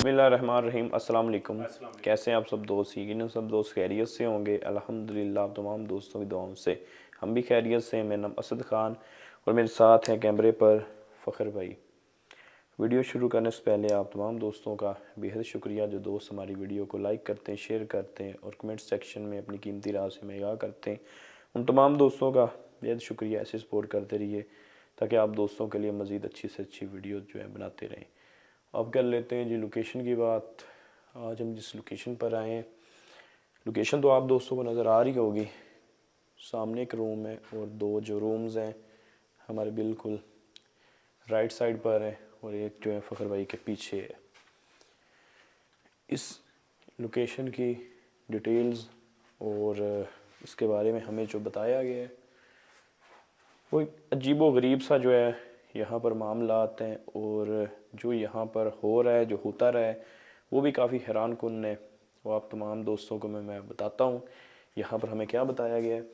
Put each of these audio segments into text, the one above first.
बिस्मिल्लाहिर्रहमानिर्रहीम। अस्सलाम वालेकुम। कैसे हैं आप सब दोस्त? यकीनन सब दोस्त खैरियत से होंगे। अल्हम्दुलिल्लाह तमाम दोस्तों की दुआओं से हम भी खैरियत से हैं। मेरा नाम असद ख़ान और मेरे साथ हैं कैमरे पर फ़खर भाई। वीडियो शुरू करने से पहले आप तमाम दोस्तों का बेहद शुक्रिया जो दोस्त हमारी वीडियो को लाइक करते हैं, शेयर करते हैं और कमेंट सेक्शन में अपनी कीमती राय से आगाह करते हैं। उन तमाम दोस्तों का बेहद शुक्रिया। ऐसे सपोर्ट करते रहिए ताकि आप दोस्तों के लिए मज़ीद अच्छी से अच्छी वीडियो जो है बनाते रहें। अब कर लेते हैं जी लोकेशन की बात। आज हम जिस लोकेशन पर आए हैं, लोकेशन तो आप दोस्तों को नज़र आ रही होगी। सामने एक रूम है और दो जो रूम्स हैं हमारे बिल्कुल राइट साइड पर है और एक जो है फ़खर भाई के पीछे है। इस लोकेशन की डिटेल्स और इसके बारे में हमें जो बताया गया है वो एक अजीबो गरीब सा जो है यहाँ पर मामलात हैं और जो यहाँ पर हो रहा है, जो होता रहा है, वो भी काफ़ी हैरान कुन है। वो आप तमाम दोस्तों को मैं बताता हूँ यहाँ पर हमें क्या बताया गया है।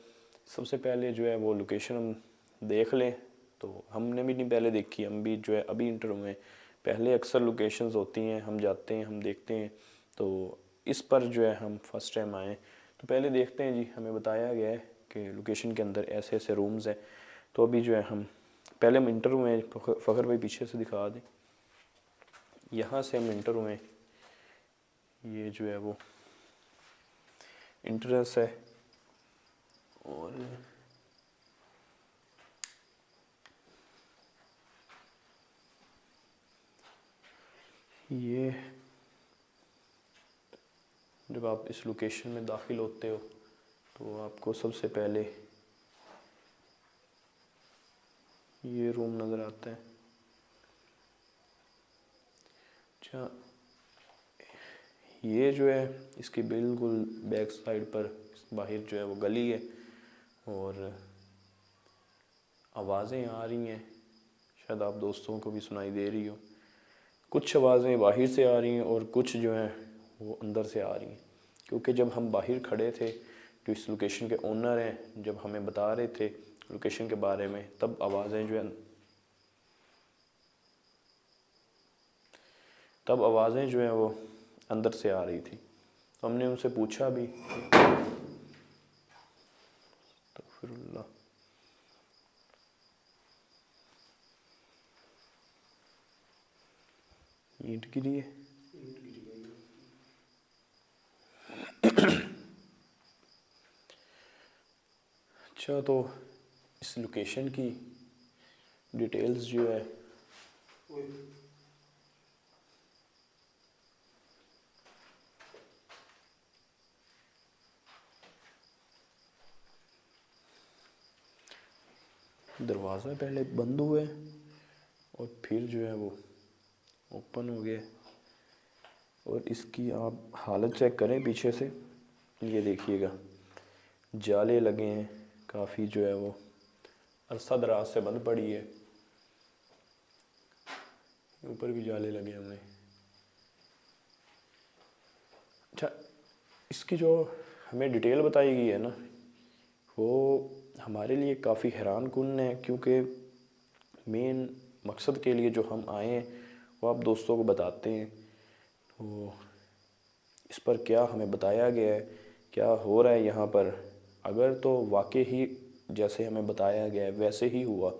सबसे पहले जो है वो लोकेशन हम देख लें, तो हमने भी नहीं पहले देखी, हम भी जो है अभी इंटर हुए हैं। पहले अक्सर लोकेशंस होती हैं, हम जाते हैं, हम देखते हैं, तो इस पर जो है हम फर्स्ट टाइम आए। तो पहले देखते हैं जी, हमें बताया गया है कि लोकेशन के अंदर ऐसे ऐसे रूम्स हैं। तो अभी जो है हम पहले हम इंटर हुए हैं। फ़खर भाई पीछे से दिखा दें, यहाँ से हम इंटर हुए। ये जो है वो इंट्रेंस है और ये जब आप इस लोकेशन में दाखिल होते हो तो आपको सबसे पहले ये रूम नज़र आता है। अच्छा, ये जो है इसकी बिल्कुल बैक साइड पर बाहर जो है वो गली है और आवाज़ें आ रही हैं, शायद आप दोस्तों को भी सुनाई दे रही हो। कुछ आवाज़ें बाहर से आ रही हैं और कुछ जो हैं वो अंदर से आ रही हैं। क्योंकि जब हम बाहर खड़े थे, जो इस लोकेशन के ओनर हैं, जब हमें बता रहे थे लोकेशन के बारे में, तब आवाज़ें जो हैं वो अंदर से आ रही थी। तो हमने उनसे पूछा भी, तो फिर ईंट गिरी है। अच्छा, तो इस लोकेशन की डिटेल्स जो है दरवाज़ा पहले बंद हुआ है और फिर जो है वो ओपन हो गया। और इसकी आप हालत चेक करें पीछे से, ये देखिएगा जाले लगे हैं, काफ़ी जो है वो अरसा दराज से बंद पड़ी है। ऊपर भी जाले लगे हुए हैं। अच्छा, इसकी जो हमें डिटेल बताई गई है ना, वो हमारे लिए काफ़ी हैरान कुन है, क्योंकि मेन मकसद के लिए जो हम आए हैं वो आप दोस्तों को बताते हैं। तो इस पर क्या हमें बताया गया है, क्या हो रहा है यहाँ पर, अगर तो वाकई ही जैसे हमें बताया गया है वैसे ही हुआ,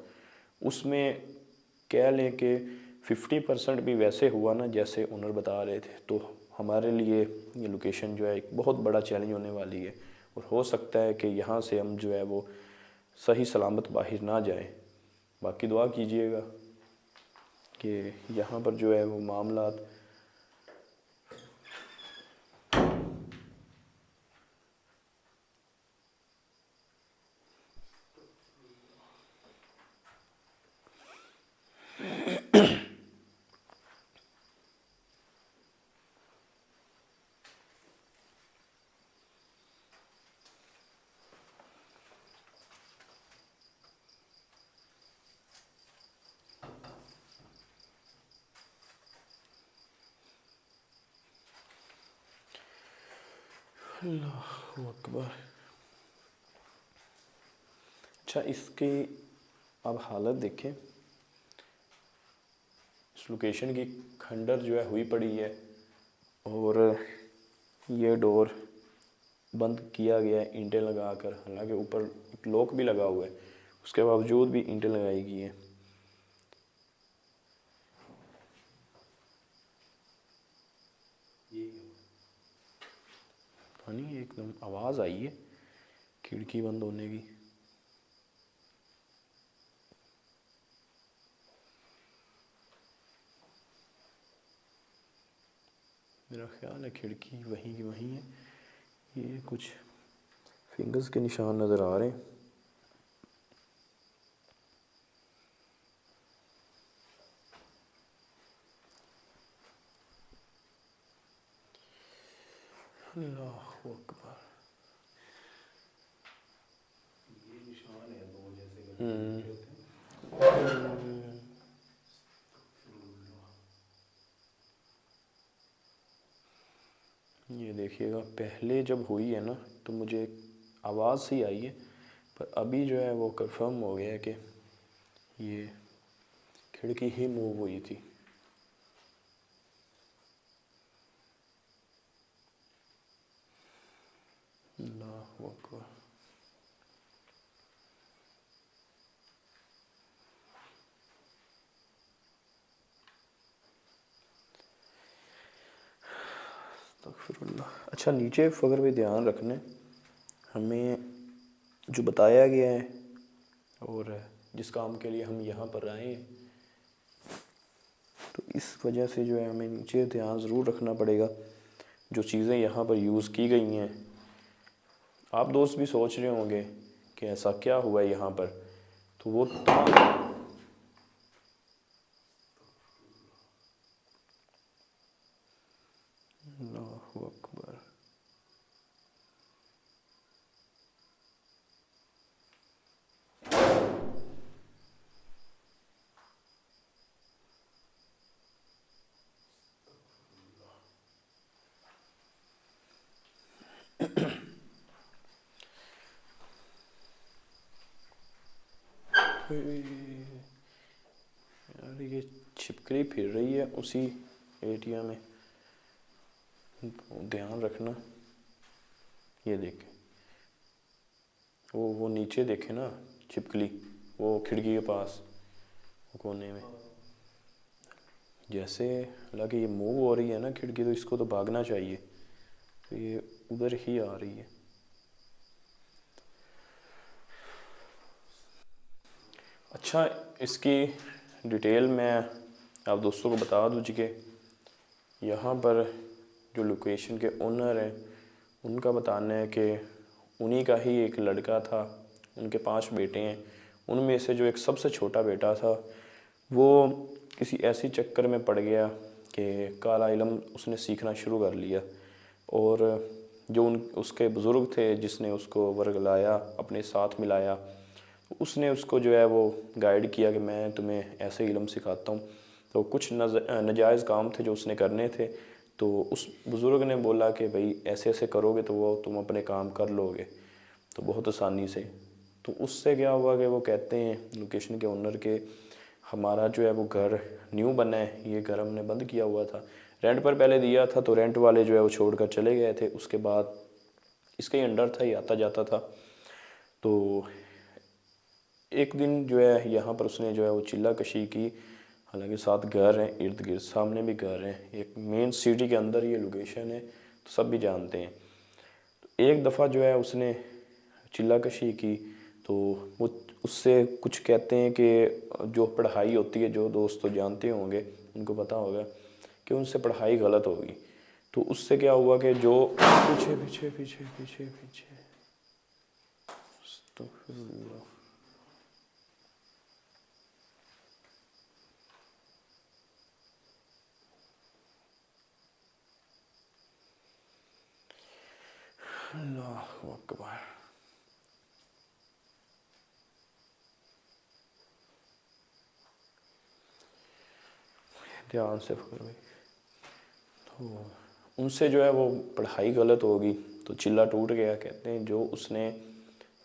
उसमें कह लें कि 50% भी वैसे हुआ ना जैसे ओनर बता रहे थे, तो हमारे लिए ये लोकेशन जो है एक बहुत बड़ा चैलेंज होने वाली है। और हो सकता है कि यहाँ से हम जो है वो सही सलामत बाहर ना जाएं। बाकी दुआ कीजिएगा कि यहाँ पर जो है वो मामलात अल्लाहु अकबर। अच्छा, इसकी अब हालत देखें। इस लोकेशन की खंडर जो है हुई पड़ी है और ये डोर बंद किया गया है ईंटें लगाकर, हालांकि ऊपर एक लॉक भी लगा हुआ है, उसके बावजूद भी ईंटें लगाई गई हैं। पानी एकदम आवाज़ आई है खिड़की बंद होने की। मेरा ख्याल है खिड़की वहीं की वहीं है। ये कुछ फिंगर्स के निशान नज़र आ रहे हैं। अल्लाहु अकबर। ये निशान है दो जैसे हम्म। ये देखिएगा, पहले जब हुई है ना तो मुझे आवाज़ सी आई है, पर अभी जो है वो कंफर्म हो गया है कि ये खिड़की ही मूव हुई थी। अल्लाहु अकबर। अस्तगफिरुल्लाह। अच्छा, नीचे फ़गर भी ध्यान रखना, हमें जो बताया गया है और जिस काम के लिए हम यहाँ पर आए हैं, तो इस वजह से जो है हमें नीचे ध्यान ज़रूर रखना पड़ेगा। जो चीज़ें यहाँ पर यूज़ की गई हैं, आप दोस्त भी सोच रहे होंगे कि ऐसा क्या हुआ है यहाँ पर, तो वो अल्लाहु अकबर। यार ये छिपकली फिर रही है उसी एरिया में, ध्यान रखना। ये देखे, वो नीचे देखे ना छिपकली, वो खिड़की के पास वो कोने में, जैसे हालांकि ये मूव हो रही है ना खिड़की, तो इसको तो भागना चाहिए, तो ये उधर ही आ रही है। अच्छा, इसकी डिटेल मैं आप दोस्तों को बता दूँ कि यहाँ पर जो लोकेशन के ओनर हैं उनका बताना है कि उन्हीं का ही एक लड़का था, उनके 5 बेटे हैं, उनमें से जो एक सबसे छोटा बेटा था वो किसी ऐसी चक्कर में पड़ गया कि काला इल्म उसने सीखना शुरू कर लिया, और जो उसके बुज़ुर्ग थे जिसने उसको वर्गलाया, अपने साथ मिलाया, उसने उसको जो है वो गाइड किया कि मैं तुम्हें ऐसे इल्म सिखाता हूँ। तो कुछ नाजायज़ काम थे जो उसने करने थे, तो उस बुज़ुर्ग ने बोला कि भाई ऐसे ऐसे करोगे तो वो तुम अपने काम कर लोगे तो बहुत आसानी से। तो उससे क्या हुआ कि वो कहते हैं लोकेशन के ओनर के, हमारा जो है वो घर न्यू बना है, ये घर हमने बंद किया हुआ था, रेंट पर पहले दिया था, तो रेंट वाले जो है वो छोड़ कर चले गए थे, उसके बाद इसके ही अंडर था, ये आता जाता था। तो एक दिन जो है यहाँ पर उसने जो है वो चिल्ला कशी की, हालांकि 7 घर हैं इर्द गिर्द, सामने भी घर हैं, एक मेन सिटी के अंदर ये लोकेशन है, तो सब भी जानते हैं। तो एक दफ़ा जो है उसने चिल्ला कशी की, तो वो उससे कुछ कहते हैं कि जो पढ़ाई होती है, जो दोस्त तो जानते होंगे, उनको पता होगा कि उनसे पढ़ाई गलत होगी। तो उससे क्या हुआ कि जो पीछे पीछे पीछे पीछे पीछे तो अल्लाहु अकबर। ध्यान से पकड़ भाई। तो उनसे जो है वो पढ़ाई गलत होगी, तो चिल्ला टूट गया। कहते हैं जो उसने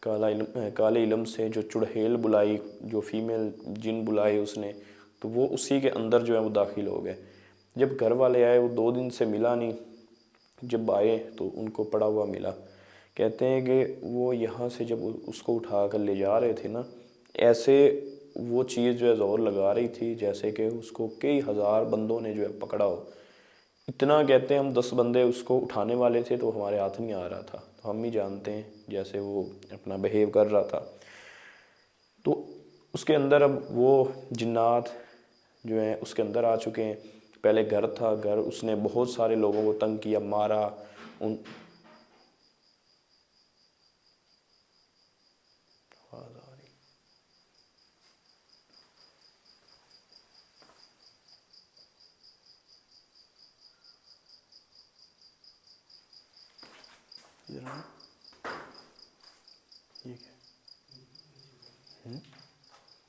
काले इल्म से जो चुड़ैल बुलाई, जो फीमेल जिन बुलाए उसने, तो वो उसी के अंदर जो है वो दाखिल हो गए। जब घर वाले आए वो 2 दिन से मिला नहीं, जब आए तो उनको पड़ा हुआ मिला। कहते हैं कि वो यहाँ से जब उसको उठा कर ले जा रहे थे ना, ऐसे वो चीज़ जो है ज़ोर लगा रही थी जैसे कि उसको कई हज़ार बंदों ने जो है पकड़ा हो। इतना कहते हैं हम 10 बंदे उसको उठाने वाले थे तो हमारे हाथ नहीं आ रहा था। तो हम ही जानते हैं जैसे वो अपना बिहेव कर रहा था। तो उसके अंदर अब वो जिन्नात जो हैं उसके अंदर आ चुके हैं। पहले घर था, घर उसने बहुत सारे लोगों को तंग किया, मारा। उन आवाज़ आ रही, जरा ये क्या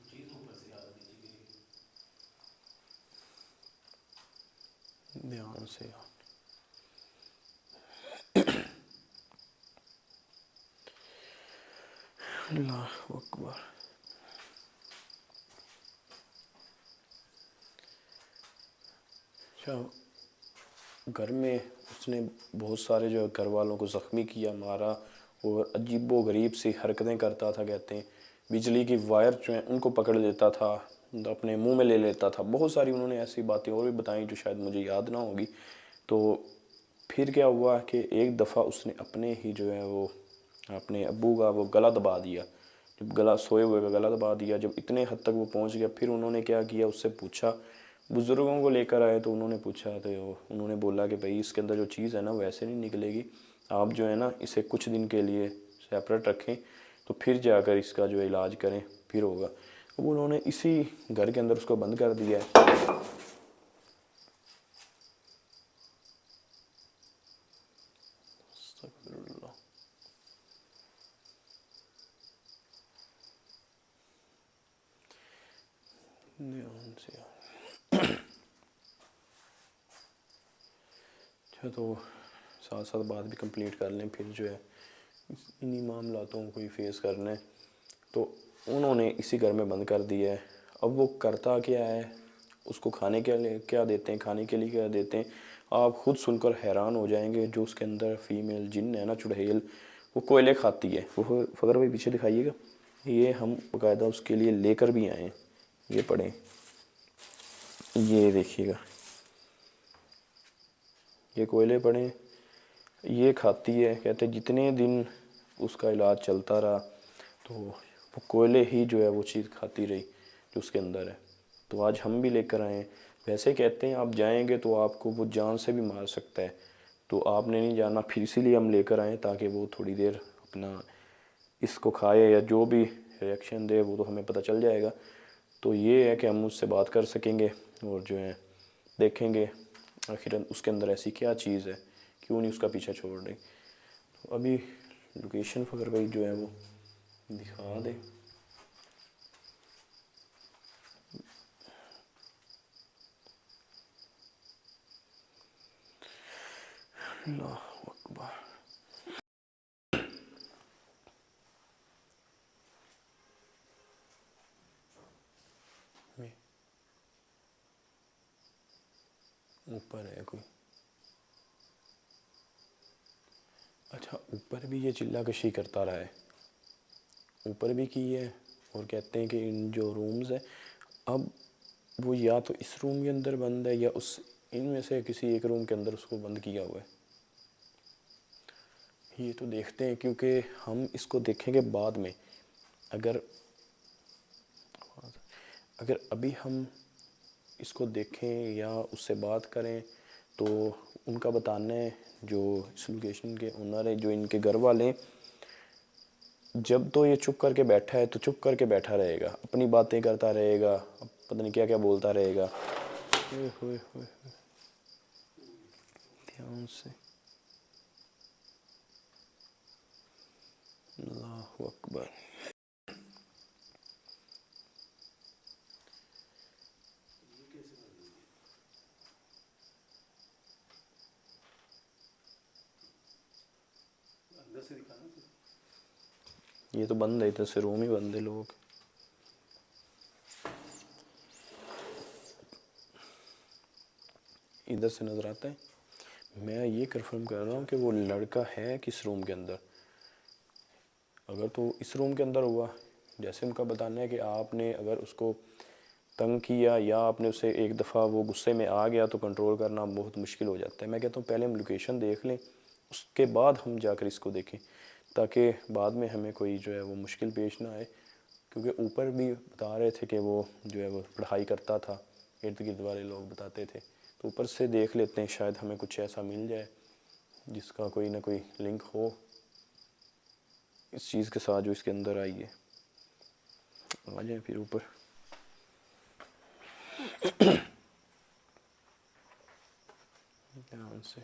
चीज़ ऊपर से आ रही थी। ध्यान से यार। अल्लाह अकबर। अच्छा, घर में उसने बहुत सारे जो है घर वालों को ज़ख्मी किया, मारा, और अजीबो गरीब सी हरकतें करता था। कहते हैं बिजली की वायर जो है उनको पकड़ लेता था, अपने मुंह में ले लेता था। बहुत सारी उन्होंने ऐसी बातें और भी बताई जो शायद मुझे याद ना होगी। तो फिर क्या हुआ कि एक दफ़ा उसने अपने ही जो है वो अपने अब्बू का वो गला दबा दिया। जब गला, सोए हुए का गला दबा दिया, जब इतने हद तक वो पहुंच गया, फिर उन्होंने क्या किया, उससे पूछा, बुज़ुर्गों को लेकर आए तो उन्होंने पूछा, तो उन्होंने बोला कि भाई इसके अंदर जो चीज़ है ना वो ऐसे नहीं निकलेगी, आप जो है ना इसे कुछ दिन के लिए सेपरेट रखें, तो फिर जाकर इसका जो इलाज करें, फिर होगा। अब उन्होंने इसी घर के अंदर उसको बंद कर दिया है। अस्तगफिरुल्लाह। ध्यान से यार। अच्छा, तो साथ साथ बात भी कंप्लीट कर लें, फिर जो है इन्हीं मामलातों को ही फेस करना है। तो उन्होंने इसी घर में बंद कर दिया है। अब वो करता क्या है, उसको खाने के लिए क्या देते हैं, खाने के लिए क्या देते हैं, आप खुद सुनकर हैरान हो जाएंगे। जो उसके अंदर फीमेल जिन है ना, चुड़ैल, वो कोयले खाती है। वो फगर भाई पीछे दिखाइएगा, ये हम बाकायदा उसके लिए लेकर भी आए हैं, ये पढ़ें, ये देखिएगा, ये कोयले पड़े, ये खाती है। कहते जितने दिन उसका इलाज चलता रहा तो वो कोयले ही जो है वो चीज़ खाती रही जो उसके अंदर है। तो आज हम भी लेकर आए हैं। वैसे कहते हैं आप जाएंगे तो आपको वो जान से भी मार सकता है, तो आपने नहीं जाना, फिर इसीलिए हम लेकर आए ताकि वो थोड़ी देर अपना इसको खाए या जो भी रिएक्शन दे वो तो हमें पता चल जाएगा। तो ये है कि हम उससे बात कर सकेंगे और जो है देखेंगे आखिर उसके अंदर ऐसी क्या चीज़ है, क्यों नहीं उसका पीछा छोड़ रही। तो अभी लोकेशन फकर भाई जो है वो दिखा दे। अल्लाह अकबर। ऊपर है कोई, अच्छा ऊपर भी ये चिल्ला कशी करता रहा है, ऊपर भी की है। और कहते हैं कि इन जो रूम्स है, अब वो या तो इस रूम के अंदर बंद है या उस इनमें से किसी एक रूम के अंदर उसको बंद किया हुआ है। ये तो देखते हैं क्योंकि हम इसको देखेंगे बाद में। अगर अगर अभी हम इसको देखें या उससे बात करें तो उनका बताना है, जो इस लोकेशन के ओनर है, जो इनके घर वाले हैं, जब तो ये चुप करके बैठा है तो चुप करके बैठा रहेगा, अपनी बातें करता रहेगा, अब पता नहीं क्या क्या बोलता रहेगा। ओए होए होए, ध्यान से, अल्लाह अकबर। ये कैसे बंद होगी? अंदर से दिखाना तो। ये तो बंद है, इधर से रूम ही बंद है, लोग इधर से नज़र आता है। मैं ये कंफर्म कर रहा हूँ कि वो लड़का है किस रूम के अंदर। अगर तो इस रूम के अंदर हुआ, जैसे उनका बताना है कि आपने अगर उसको तंग किया या आपने उसे एक दफ़ा वो गुस्से में आ गया तो कंट्रोल करना बहुत मुश्किल हो जाता है। मैं कहता हूँ पहले हम लोकेशन देख लें, उसके बाद हम जाकर इसको देखें, ताकि बाद में हमें कोई जो है वो मुश्किल पेश ना आए। क्योंकि ऊपर भी बता रहे थे कि वो जो है वो पढ़ाई करता था, इर्द गिर्द वाले लोग बताते थे। तो ऊपर से देख लेते हैं, शायद हमें कुछ ऐसा मिल जाए जिसका कोई ना कोई लिंक हो इस चीज़ के साथ जो इसके अंदर आई है। आ जाए फिर ऊपर। ध्यान से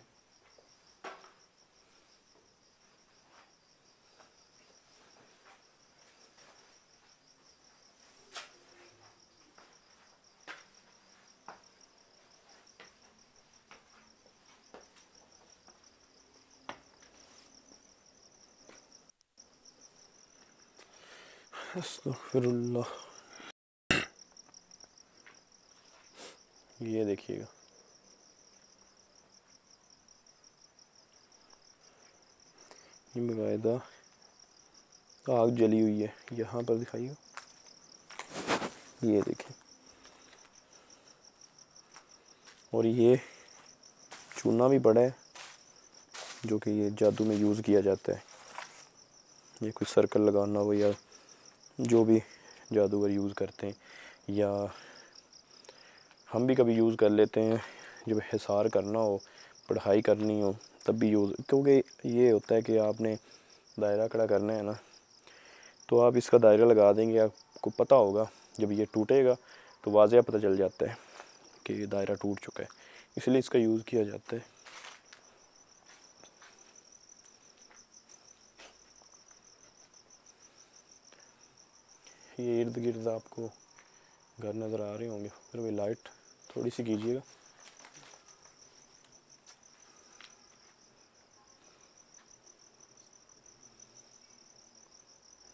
अस्तगफिरुल्लाह। ये देखिएगा, ये बाकायदा आग जली हुई है। यहाँ पर दिखाइए, ये देखें। और ये चूना भी पड़ा है जो कि ये जादू में यूज़ किया जाता है। ये कोई सर्कल लगाना हो या जो भी जादूगर यूज़ करते हैं, या हम भी कभी यूज़ कर लेते हैं जब हिसार करना हो, पढ़ाई करनी हो, तब भी यूज़। क्योंकि ये होता है कि आपने दायरा खड़ा करना है ना, तो आप इसका दायरा लगा देंगे, आपको पता होगा जब ये टूटेगा तो वाज़ह पता चल जाता है कि ये दायरा टूट चुका है, इसलिए इसका यूज़ किया जाता है। ये इर्द गिर्द आपको घर नज़र आ रहे होंगे, फिर भी लाइट थोड़ी सी कीजिएगा।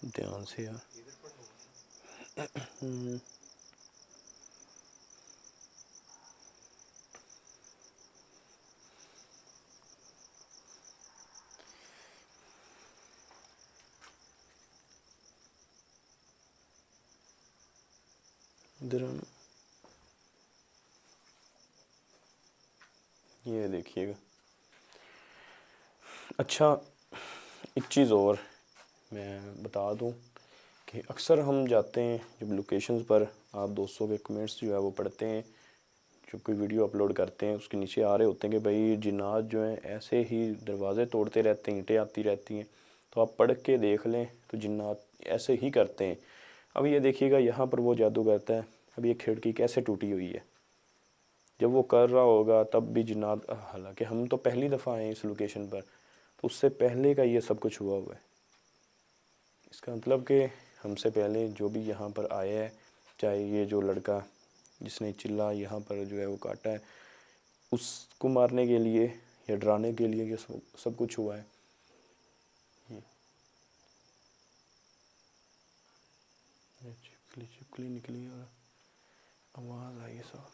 ध्यान से यार। इधर ये देखिएगा। अच्छा, एक चीज़ और मैं बता दूं कि अक्सर हम जाते हैं जब लोकेशंस पर, आप दोस्तों के कमेंट्स जो है वो पढ़ते हैं, जो कोई वीडियो अपलोड करते हैं उसके नीचे आ रहे होते हैं कि भाई जिन्नात जो हैं ऐसे ही दरवाज़े तोड़ते रहते हैं, ईंटें आती रहती हैं। तो आप पढ़ के देख लें तो जिन्नात ऐसे ही करते हैं। अब ये देखिएगा, यहाँ पर वो जादू करता है। अब ये खिड़की कैसे टूटी हुई है, जब वो कर रहा होगा तब भी जिन्नात, हालांकि हम तो पहली दफ़ा आए इस लोकेशन पर, तो उससे पहले का ये सब कुछ हुआ हुआ है। इसका मतलब कि हमसे पहले जो भी यहाँ पर आया है, चाहे ये जो लड़का जिसने चिल्ला यहाँ पर जो है वो काटा है, उसको मारने के लिए या डराने के लिए ये सब कुछ हुआ है। ये छिपकली छिपकली निकली और आवाज़ आई है सब।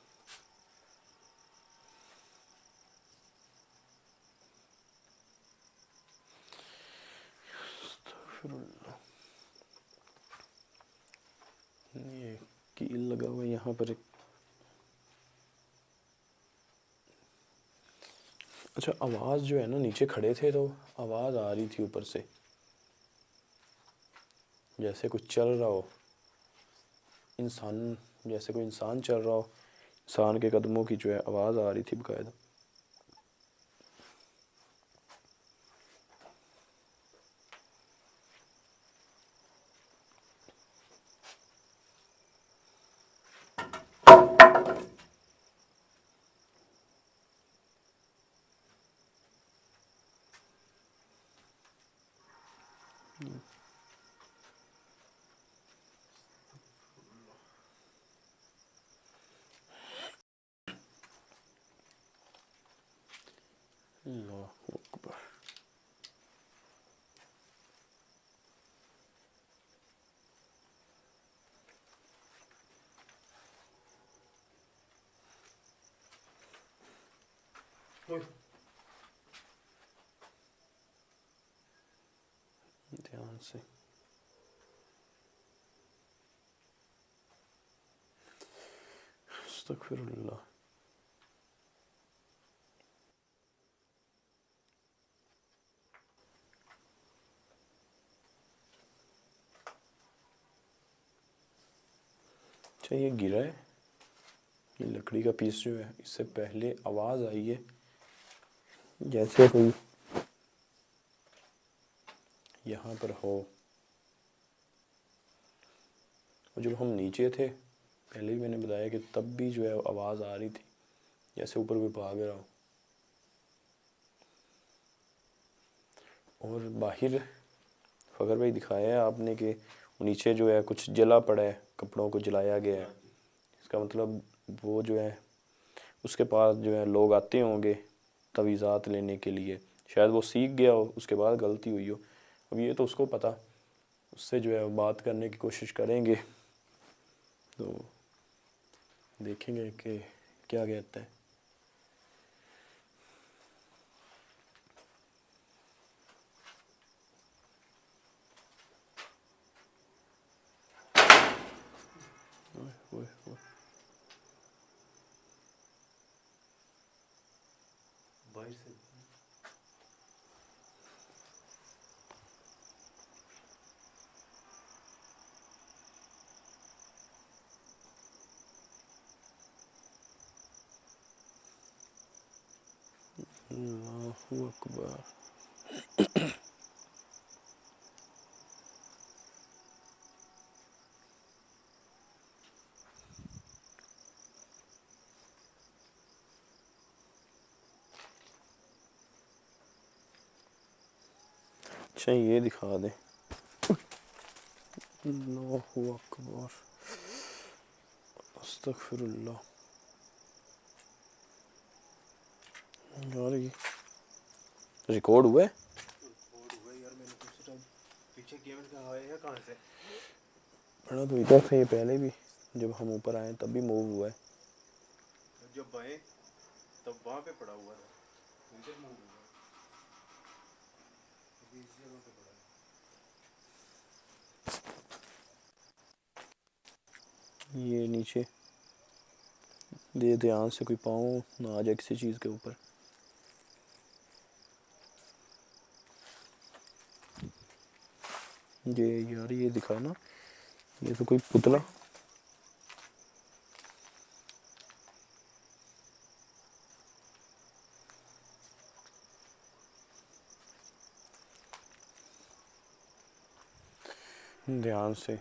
ये कील लगा हुआ है यहाँ पर एक। अच्छा, आवाज़ जो है ना, नीचे खड़े थे तो आवाज़ आ रही थी ऊपर से, जैसे कुछ चल रहा हो, इंसान, जैसे कोई इंसान चल रहा हो, इंसान के कदमों की जो है आवाज़ आ रही थी बाकायदा। अल्लाहु अकबर। ध्यान से। अस्तगफिरुल्लाह। अच्छा ये गिरा है, ये लकड़ी का पीस जो है, इससे पहले आवाज़ आई है जैसे कोई यहाँ पर हो। और जब हम नीचे थे पहले भी मैंने बताया कि तब भी जो है आवाज़ आ रही थी जैसे ऊपर कोई भाग रहा हो। और बाहर फ़खर भाई दिखाया है आपने कि नीचे जो है कुछ जला पड़ा है, कपड़ों को जलाया गया है। इसका मतलब वो जो है उसके पास जो है लोग आते होंगे तवीज़ात लेने के लिए, शायद वो सीख गया हो, उसके बाद गलती हुई हो। अब ये तो उसको पता, उससे जो है बात करने की कोशिश करेंगे तो देखेंगे कि क्या कहता है। ओए ओए ओए। बाहर से अल्लाहु अकबर। अच्छा ये दिखा दे। अल्लाहु अकबर। अस्तगफिरुल्लाह। यार ये रिकॉर्ड हुआ है? रिकॉर्ड हुआ यार, मैंने तो सोचा पीछे गेम का आया कहाँ से। पढ़ा तो इधर से, ये पहले भी जब हम ऊपर आए तब भी मूव हुआ है। जब आए तब वहाँ पे पड़ा हुआ था, इधर मूव हुआ अभी इस जगह पे पड़ा है। ये नीचे दे ध्यान से, कोई पाँव ना आ जाए किसी चीज़ के ऊपर। ये यार ये दिखा ना, ये तो कोई पुतला। ध्यान से।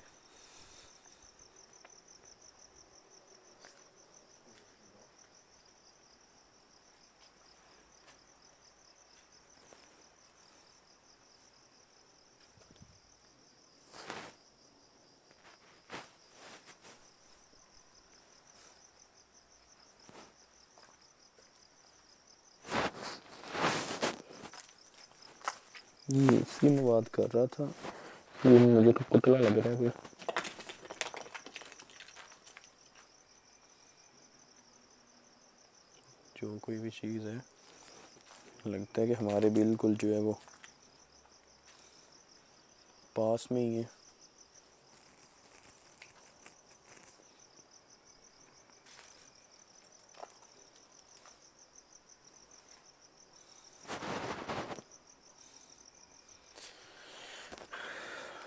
ये इसी में बात कर रहा था, ये मुझे तो पुतला लग रहा है कोई। जो कोई भी चीज़ है लगता है कि हमारे बिल्कुल जो है वो पास में ही है।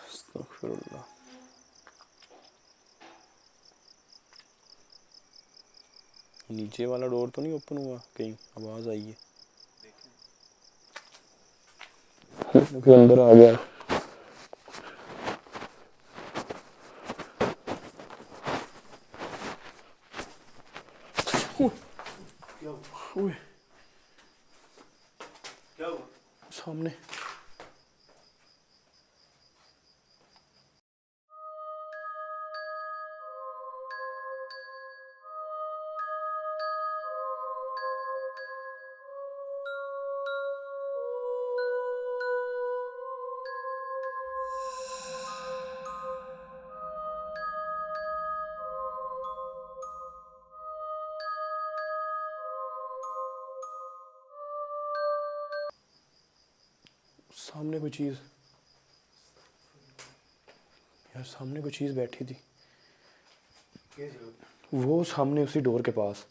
अस्तगफिरुल्लाह। नीचे वाला डोर तो नहीं ओपन हुआ, कहीं आवाज़ आई है? फिर अंदर आ गया। क्या हुआ? ओए क्या हुआ? सामने। सामने कोई चीज़। यार सामने कोई चीज़ बैठी थी, कैसे? वो सामने उसी डोर के पास।